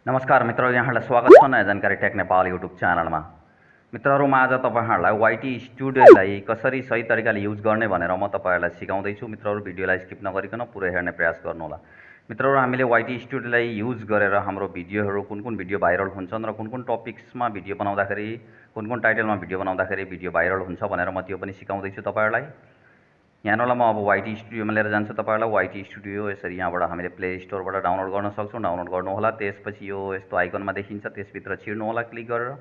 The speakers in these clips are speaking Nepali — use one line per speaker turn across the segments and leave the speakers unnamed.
नमस्कार मित्रहरू, यहाँलाई स्वागत छ नयाँ जानकारी टेक नेपाल युट्युब च्यानलमा। मित्रहरूमा आज तपाईहरुलाई वाइटी स्टुडियोलाई कसरी सही तरिकाले युज गर्ने भनेर म तपाईहरुलाई सिकाउँदैछु। मित्रहरू भिडियोलाई स्किप नगरिकन पुरै हेर्ने प्रयास गर्नुहोला। मित्रहरू, हामीले वाइटी स्टुडियोलाई युज गरेर हाम्रो भिडियोहरू कुन भिडियो भाइरल हुन्छन् र कुन टपिक्समा भिडियो बनाउँदाखेरि कुन टाइटलमा भिडियो बनाउँदाखेरि भिडियो भाइरल हुन्छ भनेर म त्यो पनि सिकाउँदैछु तपाईहरुलाई। यहाँलाई म अब वाइटी स्टुडियोमा लिएर जान्छु तपाईहरुलाई। वाइटी स्टुडियो यसरी यहाँबाट हामीले प्ले स्टोरबाट डाउनलोड गर्न सक्छौँ। डाउनलोड गर्नु होला। त्यसपछि यो यस्तो आइकनमा देखिन्छ, त्यसभित्र छिर्नु होला क्लिक गरेर।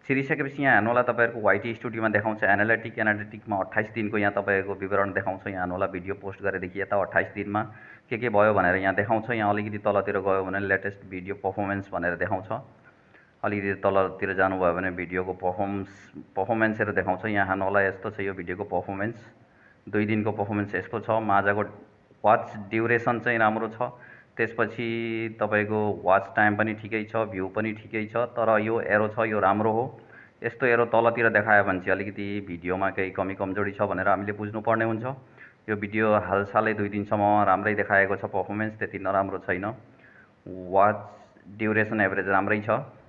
छिरिसकेपछि यहाँ हेर्नु होला तपाईहरुको वाइटी स्टुडियोमा देखाउँछ एनालिटिकमा 28 दिनको यहाँ तपाईको विवरण देखाउँछ। यहाँ हेर्नु होला भिडियो पोस्ट गरेदेखि यता 28 दिनमा के भयो भनेर यहाँ देखाउँछ। यहाँ अलिकति तलतिर गयो भने लेटेस्ट भिडियो परफर्मेन्स भनेर देखाउँछ। अलिकति तलतिर जानुभयो भने भिडियोको परफर्मेन्सहरु देखाउँछ। यहाँ हेर्नु होला यस्तो छ यो भिडियोको परफर्मेन्स। 2 दिनको परफर्मेन्स यस्तो छ। माझको वाच ड्युरेसन चाहिँ राम्रो छ। त्यसपछि तपाईको वाच टाइम पनि ठिकै छ, भ्यू पनि ठिकै छ, तर यो एरो छ यो राम्रो हो। यस्तो एरो तलतिर देखायो भने चाहिँ अलिकति भिडियोमा केही कमी कमजोरी छ भनेर हामीले बुझ्नुपर्ने हुन्छ। यो भिडियो हालसालै 2 दिनसम्म राम्रै देखाएको छ, परफर्मेन्स त्यति नराम्रो छैन। वाच ड्युरेसन एभरेज राम्रै छ।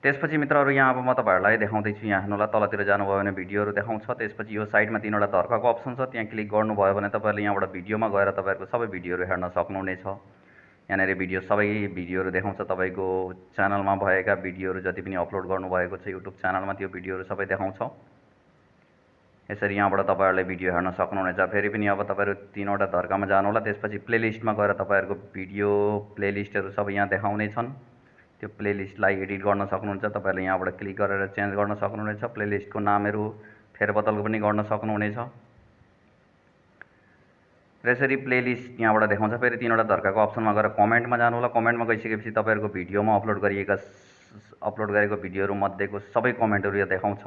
त्यसपछि मित्रहरू यहाँ अब म तपाईहरुलाई देखाउँदैछु। यहाँ हेर्नु होला तलतिर जानुभयो भने भिडियोहरु देखाउँछ। त्यसपछि यो साइडमा 3वटा धर्काको अप्सन छ, त्यहाँ क्लिक गर्नुभयो भने तपाईहरुले यहाँबाट भिडियोमा गएर तपाईहरुको सबै भिडियोहरु हेर्न सक्नुहुनेछ। यहाँनेरि भिडियो सबै भिडियोहरु देखाउँछ। तपाईको च्यानलमा भएका भिडियोहरु जति पनि अपलोड गर्नुभएको छ युट्युब च्यानलमा त्यो भिडियोहरु सबै देखाउँछ। यसरी यहाँबाट तपाईहरुले भिडियो हेर्न सक्नुहुनेछ। फेरि पनि अब तपाईहरु 3वटा धर्कामा जानु होला। त्यसपछि प्लेलिस्टमा गएर तपाईहरुको भिडियो प्लेलिस्टहरु सबै यहाँ देखाउने छन्। त्यो प्लेलिस्टलाई एडिट गर्न सक्नुहुन्छ। तपाईहरुले यहाँबाट क्लिक गरेर चेन्ज गर्न सक्नुहुनेछ। प्लेलिस्टको नामहरु फेरबदल पनि गर्न सक्नुहुनेछ। यसरी प्लेलिस्ट यहाँबाट देखाउँछ। फेरि 3वटा धर्काको अप्सनमा गएर कमेन्टमा जानु होला। कमेन्टमा गइसकेपछि तपाईहरुको भिडियोमा अपलोड गरेको भिडियोहरु मध्येको सबै कमेन्टहरु यहाँ देखाउँछ।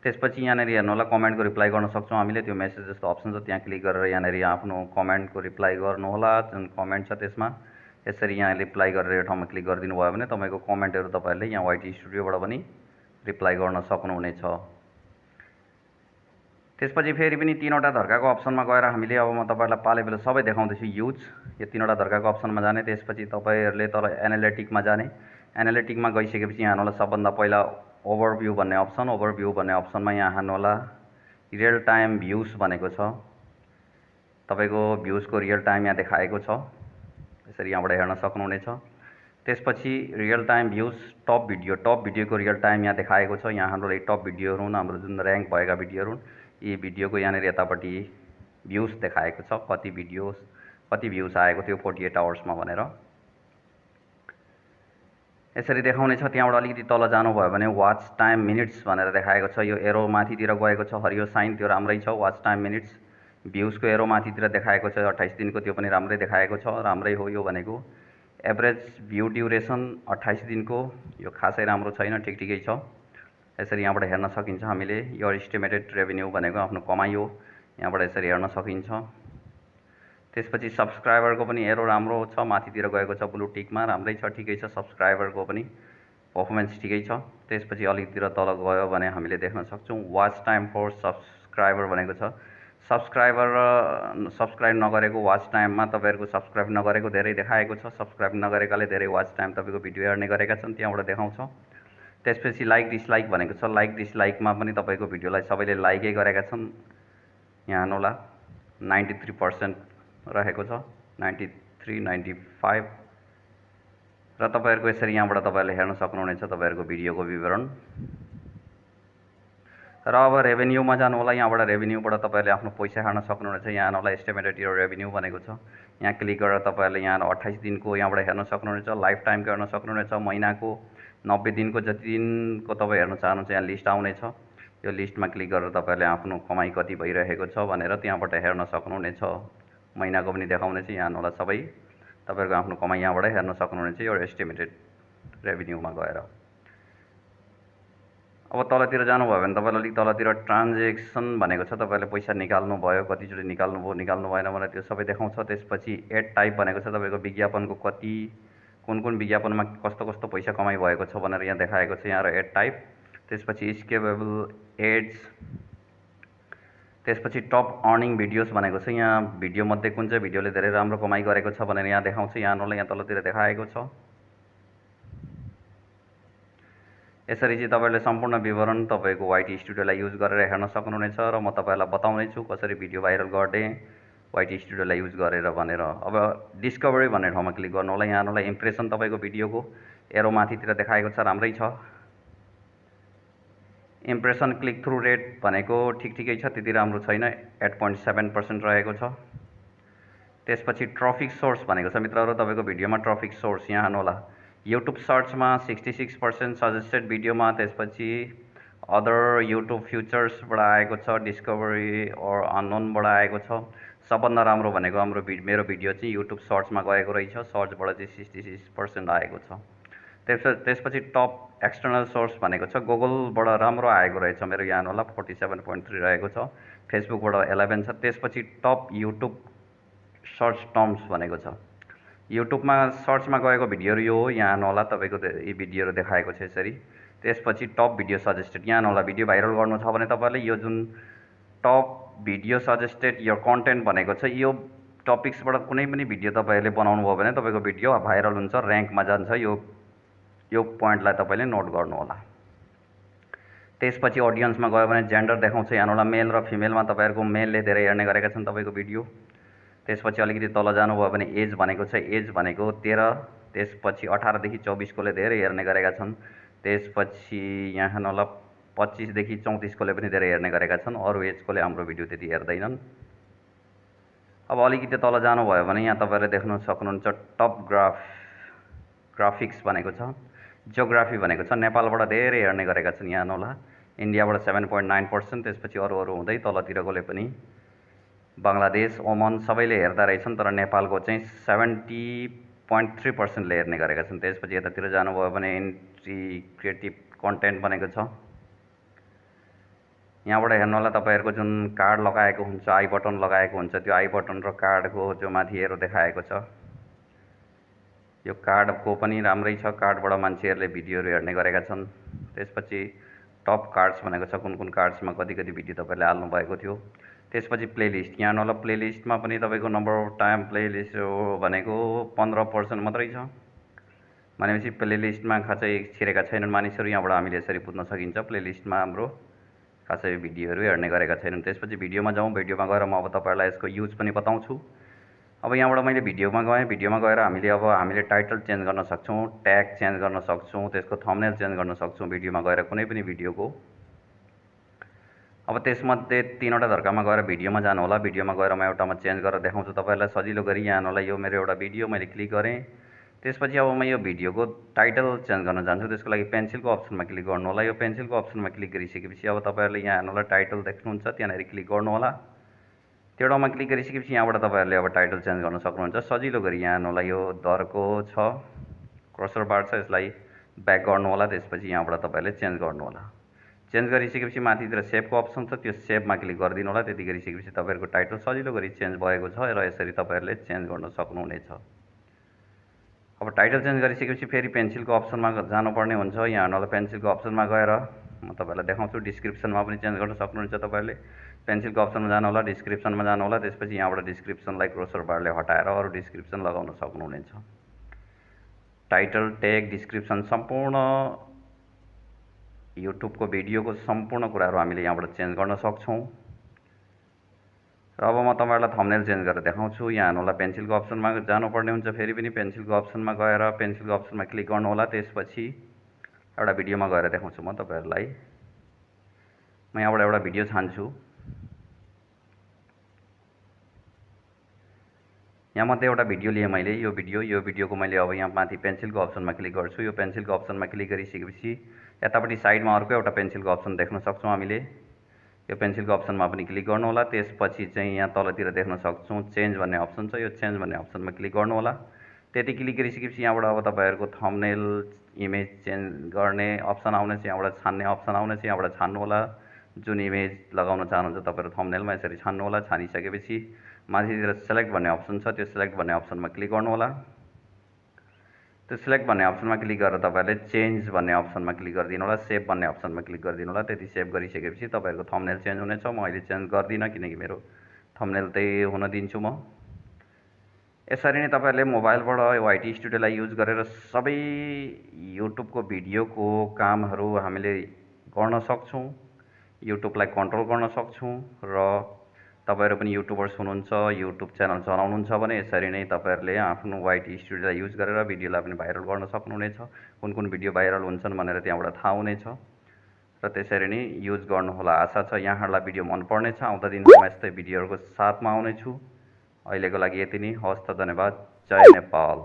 त्यसपछि यहाँनेरि हेर्नु होला कमेन्टको रिप्लाई गर्न सक्छौँ हामीले। त्यो मेसेज जस्तो अप्सन छ, त्यहाँ क्लिक गरेर यहाँनेरि आफ्नो कमेन्टको रिप्लाई गर्नु होला। जुन कमेन्ट छ त्यसमा यसरी यहाँ रिप्लाई गरेर यो ठाउँमा क्लिक गरिदिनु भयो भने तपाईको कमेन्टहरु तपाईहरुले यहाँ वाइटी स्टुडियोबाट पनि रिप्लाई गर्न सक्नुहुनेछ। त्यसपछि फेरि पनि 3वटा धर्काको अप्सनमा गएर हामीले अब म तपाईहरुलाई पालेबेला सबै देखाउँदैछु युज। यो 3वटा धर्काको अप्सनमा जाने, त्यसपछि तपाईहरुले तल एनालिटिकमा जाने। एनालिटिकमा गइसकेपछि यहाँ हेर्नु होला सबभन्दा पहिला ओभरभ्यू भन्ने अप्सन। ओभरभ्यू भन्ने अप्सनमा यहाँ हेर्नु होला रियल टाइम भ्यूज भनेको छ। तपाईको भ्यूजको रियल टाइम यहाँ देखाएको छ। यसरी यहाँबाट हेर्न सक्नुहुनेछ। त्यसपछि रियल टाइम भ्यूज टप भिडियोको रियल टाइम यहाँ देखाएको छ। यहाँ हाम्रो टप भिडियोहरु हुन्, हाम्रो जुन र्याङ्क भएका भिडियोहरु हुन्। यी भिडियोको यहाँनेरि यतापट्टि भ्यूज देखाएको छ, कति भ्यूज आएको थियो 48 आवर्समा भनेर यसरी देखाउने छ। त्यहाँबाट अलिकति तल जानुभयो भने वाच टाइम मिनिट्स भनेर देखाएको छ। यो एरो माथितिर गएको छ, हरियो साइन त्यो राम्रै छ। वाच टाइम मिनिट्स भ्यूजको एरो माथितिर देखाएको छ 28 दिनको, त्यो पनि राम्रै देखाएको छ। राम्रै हो यो भनेको। एभरेज भ्यू ड्युरेसन 28 दिनको, यो खासै राम्रो छैन, ठिकै छ। यसरी यहाँबाट हेर्न सकिन्छ हामीले। यो एस्टिमेटेड रेभेन्यू भनेको आफ्नो कमाइ हो, यहाँबाट यसरी हेर्न सकिन्छ। त्यसपछि सब्स्क्राइबरको पनि एरो राम्रो छ, माथितिर गएको छ ब्लू टिकमा, राम्रै छ, ठिकै छ। सब्स्क्राइबरको पनि परफर्मेन्स ठिकै छ। त्यसपछि अलिकतिर तल गयो भने हामीले देख्न सक्छौँ वाच टाइम फर सब्स्क्राइबर भनेको छ। सब्स्क्राइब नगरेको वाच टाइममा तपाईहरुको सब्स्क्राइब नगरेको धेरै देखाएको छ। सब्स्क्राइब नगरेकाले धेरै वाच टाइम तपाईको भिडियो हेर्ने गरेका छन्, त्यहाँबाट देखाउँछ। त्यसपछि लाइक डिसलाइक भनेको छ। लाइक डिसलाइकमा पनि तपाईको भिडियोलाई सबैले लाइकै गरेका छन्। यहाँ हेर्नु होला 93% रहेको छ, 93, 95 र तपाईहरुको यसरी यहाँबाट तपाईहरुले हेर्न सक्नुहुनेछ तपाईहरुको भिडियोको विवरण। र अब रेभेन्यूमा जानु होला। यहाँबाट रेभेन्यूबाट तपाईहरुले आफ्नो पैसा हेर्न सक्नुहुनेछ। यहाँ हेर्नु होला एस्टिमेटेड यो रेभेन्यू भनेको छ। यहाँ क्लिक गरेर तपाईहरुले यहाँ 28 दिनको यहाँबाट हेर्न सक्नुहुनेछ। लाइफ टाइमको हेर्न सक्नुहुनेछ। महिनाको 90 दिनको जति दिनको तपाई हेर्न चाहनुहुन्छ यहाँ लिस्ट आउनेछ। यो लिस्टमा क्लिक गरेर तपाईहरुले आफ्नो कमाइ कति भइरहेको छ भनेर त्यहाँबाट हेर्न सक्नुहुनेछ। महिनाको पनि देखाउनेछ। यहाँ हेर्नु होला सबै तपाईहरुको आफ्नो कमाइ यहाँबाट हेर्न सक्नुहुनेछ यो एस्टिमेटेड रेभेन्यूमा गएर। अब तलतिर जानुभयो भने तपाईहरुले अलिक तलतिर ट्रान्ज्याक्सन भनेको छ। तपाईहरुले पैसा निकाल्नु भयो, कतिचोटि निकाल्नु भएन भनेर त्यो सबै देखाउँछ। त्यसपछि एड टाइप भनेको छ। तपाईको विज्ञापनको कति कुन विज्ञापनमा कस्तो पैसा कमाइ भएको छ भनेर यहाँ देखाएको छ यहाँ र एड टाइप। त्यसपछि स्केपेबल एड्स। त्यसपछि टप अर्निङ भिडियोज भनेको छ। यहाँ भिडियो मध्ये कुन चाहिँ भिडियोले धेरै राम्रो कमाइ गरेको छ भनेर यहाँ देखाउँछ। यहाँ हेर्नु होला यहाँ तलतिर देखाएको छ। यसरी चाहिँ तपाईँले सम्पूर्ण विवरण तपाईँको वाइटी स्टुडियोलाई युज गरेर हेर्न सक्नुहुनेछ र म तपाईँलाई बताउने छु कसरी भिडियो भाइरल गर्ने वाइटी स्टुडियोलाई युज गरेर भनेर। अब डिस्कभरी भन्ने ठाउँमा क्लिक गर्नु होला। यहाँ आउनुलाई इम्प्रेसन तपाईँको भिडियोको एरो माथितिर देखाएको छ, राम्रै छ। इम्प्रेसन क्लिक थ्रु रेट भनेको ठिकै छ, त्यति राम्रो छैन, 8.7% रहेको छ। त्यसपछि ट्राफिक सोर्स भनेको छ मित्रहरू तपाईँको भिडियोमा ट्राफिक सोर्स यहाँ आउनु होला। युट्युब सर्चमा 66% सजेस्टेड भिडियोमा, त्यसपछि अदर युट्युब फ्युचर्सबाट आएको छ, डिस्कभरी और अननोनबाट आएको छ। सबभन्दा राम्रो भनेको मेरो भिडियो चाहिँ युट्युब सर्चमा गएको रहेछ, सर्चबाट चाहिँ 66% आएको छ। त्यसपछि टप एक्सटर्नल सोर्स भनेको छ गुगलबाट राम्रो आएको रहेछ, मेरो यहाँ होला 47.3 रहेको छ, फेसबुकबाट 11 छ। त्यसपछि टप युट्युब सर्च टर्म्स भनेको छ, युट्युबमा सर्चमा गएको भिडियोहरू यो हो, यहाँ होला तपाईँको यी भिडियोहरू देखाएको छ यसरी। त्यसपछि टप भिडियो सजेस्टेड, यहाँ होला भिडियो भाइरल गर्नु छ भने तपाईँले यो जुन टप भिडियो सजेस्टेड यो कन्टेन्ट भनेको छ, यो टपिक्सबाट कुनै पनि भिडियो तपाईँहरूले बनाउनु भयो भने तपाईँको भिडियो भाइरल हुन्छ, ऱ्याङ्कमा जान्छ। यो पोइन्टलाई तपाईँले नोट गर्नु होला। त्यसपछि अडियन्समा गयो भने जेन्डर देखाउँछ, यहाँ होला मेल र फिमेलमा तपाईँहरूको मेलले धेरै हेर्ने गरेका छन् तपाईँको भिडियो। त्यसपछि अलिकति तल जानुभयो भने एज भनेको छ, एज भनेको 13, त्यसपछि 18 देखि 24 कोले धेरै हेर्ने गरेका छन्। त्यसपछि यहाँ होला 25 देखि 34 कोले पनि धेरै हेर्ने गरेका छन्, अरू एजकोले हाम्रो भिडियो त्यति हेर्दैनन्। अब अलिकति तल जानुभयो भने यहाँ तपाईँले देख्न सक्नुहुन्छ टप ग्राफिक्स भनेको छ, जियोग्राफी भनेको छ, नेपालबाट धेरै हेर्ने गरेका छन्, यहाँ होला इन्डियाबाट 7.9%, त्यसपछि अरू हुँदै तलतिरकोले पनि बङ्गलादेश, ओमन सबैले हेर्दा रहेछन्, तर नेपालको चाहिँ 70.3%ले हेर्ने गरेका छन्। त्यसपछि यतातिर जानुभयो भने इन्टिग्रेटिभ कन्टेन्ट भनेको छ, यहाँबाट हेर्नु होला तपाईँहरूको जुन कार्ड लगाएको हुन्छ, आई बटन लगाएको हुन्छ, त्यो आई बटन र कार्डको जो माथि एरो देखाएको छ, यो कार्डको पनि राम्रै छ, कार्डबाट मान्छेहरूले भिडियोहरू हेर्ने गरेका छन्। त्यसपछि टप कार्ड्स भनेको छ, कुन कार्ड्समा कति भिडियो तपाईँले हाल्नु भएको थियो। त्यसपछि प्लेलिस्ट, यहाँ होला प्लेलिस्टमा पनि तपाईँको नम्बर अफ टाइम प्लेलिस्ट भनेको 15% मात्रै छ, भनेपछि प्लेलिस्टमा खासै छिरेका छैनन् मानिसहरू। यहाँबाट हामीले यसरी बुझ्न सकिन्छ प्लेलिस्टमा हाम्रो खासै भिडियोहरू हेर्ने गरेका छैनन्। त्यसपछि भिडियोमा जाउँ, भिडियोमा गएर म अब तपाईँहरूलाई यसको युज पनि बताउँछु। अब यहाँबाट मैले भिडियोमा गएँ, भिडियोमा गएर हामीले टाइटल चेन्ज गर्न सक्छौँ, ट्याग चेन्ज गर्न सक्छौँ, त्यसको थम्बनेल चेन्ज गर्न सक्छौँ भिडियोमा गएर कुनै पनि भिडियोको। अब त्यसमध्ये 3वटा धर्कामा गएर भिडियोमा जानु होला। भिडियोमा गएर म एउटामा चेन्ज गरेर देखाउँछु तपाईँलाई सजिलो गरी। यहाँ होला यो मेरो एउटा भिडियो, मैले क्लिक गरेँ। त्यसपछि अब म यो भिडियोको टाइटल चेन्ज गर्न जान्छु, त्यसको लागि पेन्सिलको अप्सनमा क्लिक गर्नु होला। यो पेन्सिलको अप्सनमा क्लिक गरिसकेपछि अब तपाईँहरूले यहाँ हेर्नुहोला टाइटल देख्नुहुन्छ, त्यहाँनिर क्लिक गर्नु होला। त्यो ठाउँमा क्लिक गरिसकेपछि यहाँबाट तपाईँहरूले अब टाइटल चेन्ज गर्न सक्नुहुन्छ सजिलो गरी। यहाँ हेर्नुहोला यो दरको छ, क्रसर बार छ, यसलाई ब्याक गर्नु होला। त्यसपछि यहाँबाट तपाईँहरूले चेन्ज गर्नु होला। चेन्ज गरिसकेपछि माथितिर सेभको अप्सन छ, त्यो सेभमा क्लिक गरिदिनु होला। त्यति गरिसकेपछि तपाईँहरूको टाइटल सजिलो गरी चेन्ज भएको छ र यसरी तपाईँहरूले चेन्ज गर्न सक्नुहुनेछ। अब टाइटल चेन्ज गरिसकेपछि फेरि पेन्सिलको अप्सनमा जानुपर्ने हुन्छ। यहाँ हेर्नुहोला पेन्सिलको अप्सनमा गएर म तपाईँलाई देखाउँछु, डिस्क्रिप्सनमा पनि चेन्ज गर्न सक्नुहुन्छ तपाईँले। पेन्सिलको अप्सनमा जानु होला, डिस्क्रिप्सनमा जानु होला। त्यसपछि यहाँबाट डिस्क्रिप्सनलाई क्रसर बारले हटाएर अरू डिस्क्रिप्सन लगाउन सक्नुहुनेछ। टाइटल, ट्याग, डिस्क्रिप्सन सम्पूर्ण युट्युबको भिडियोको सम्पूर्ण कुराहरू हामीले यहाँबाट चेन्ज गर्न सक्छौँ। र अब म तपाईँहरूलाई थम्बनेल चेन्ज गरेर देखाउँछु। यहाँ हेर्नुहोला पेन्सिलको अप्सनमा जानुपर्ने हुन्छ, फेरि पनि पेन्सिलको अप्सनमा गएर पेन्सिलको अप्सनमा क्लिक गर्नु होला। त्यसपछि एउटा भिडियोमा गएर देखाउँछु म तपाईँहरूलाई। म यहाँबाट एउटा भिडियो छान्छु, यहाँमध्ये एउटा भिडियो लिएँ मैले। यो भिडियोको मैले अब यहाँ माथि पेन्सिलको अप्सनमा क्लिक गर्छु। यो पेन्सिलको अप्सनमा क्लिक गरिसकेपछि यतापट्टि साइडमा अर्को एउटा पेन्सिलको अप्सन देख्न सक्छौँ हामीले। यो पेन्सिलको अप्सनमा पनि क्लिक गर्नु होला। त्यसपछि चाहिँ यहाँ तलतिर देख्न सक्छौँ चेन्ज भन्ने अप्सन छ, यो चेन्ज भन्ने अप्सनमा क्लिक गर्नु होला। त्यति क्लिक गरिसकेपछि यहाँबाट अब तपाईँहरूको थम्बनेल इमेज चेन्ज गर्ने अप्सन आउनेछ, यहाँबाट छान्ने अप्सन आउनेछ। यहाँबाट छान्नु होला, जुन इमेज लगाउन चाहनुहुन्छ तपाईँहरू थम्बनेलमा यसरी छान्नु होला। छानिसकेपछि माथितिर सेलेक्ट भन्ने अप्सन छ, त्यो सेलेक्ट भन्ने अप्सनमा क्लिक गर्नु होला। त्यो सेलेक्ट भन्ने अप्सनमा क्लिक गरेर तपाईँहरूले चेन्ज भन्ने अप्सनमा क्लिक गरिदिनु होला, सेभ भन्ने अप्सनमा क्लिक गरिदिनु होला। त्यति सेभ गरिसकेपछि तपाईँहरूको थम्बनेल चेन्ज हुनेछ। म अहिले चेन्ज गर्दिनँ किनकि मेरो थम्बनेल त्यही हुन दिन्छु म। यसरी नै तपाईँहरूले मोबाइलबाट वाइटी स्टुडियोलाई युज गरेर सबै युट्युबको भिडियोको कामहरू हामीले गर्न सक्छौँ, युट्युबलाई कन्ट्रोल गर्न सक्छौँ। र तपाईँहरू पनि युट्युबर्स हुनुहुन्छ, युट्युब च्यानल चलाउनुहुन्छ भने यसरी नै तपाईँहरूले आफ्नो वाइटी स्टुडियोलाई युज गरेर भिडियोलाई पनि भाइरल गर्न सक्नुहुनेछ। कुन कुन भिडियो भाइरल हुन्छन् भनेर त्यहाँबाट थाहा हुनेछ र त्यसरी नै युज गर्नुहोला। आशा छ यहाँहरूलाई भिडियो मन पर्नेछ। आउँदा दिनमा यस्तै भिडियोहरूको साथमा आउनेछु। अहिलेको लागि यति नै। हवस् त, धन्यवाद। जय नेपाल।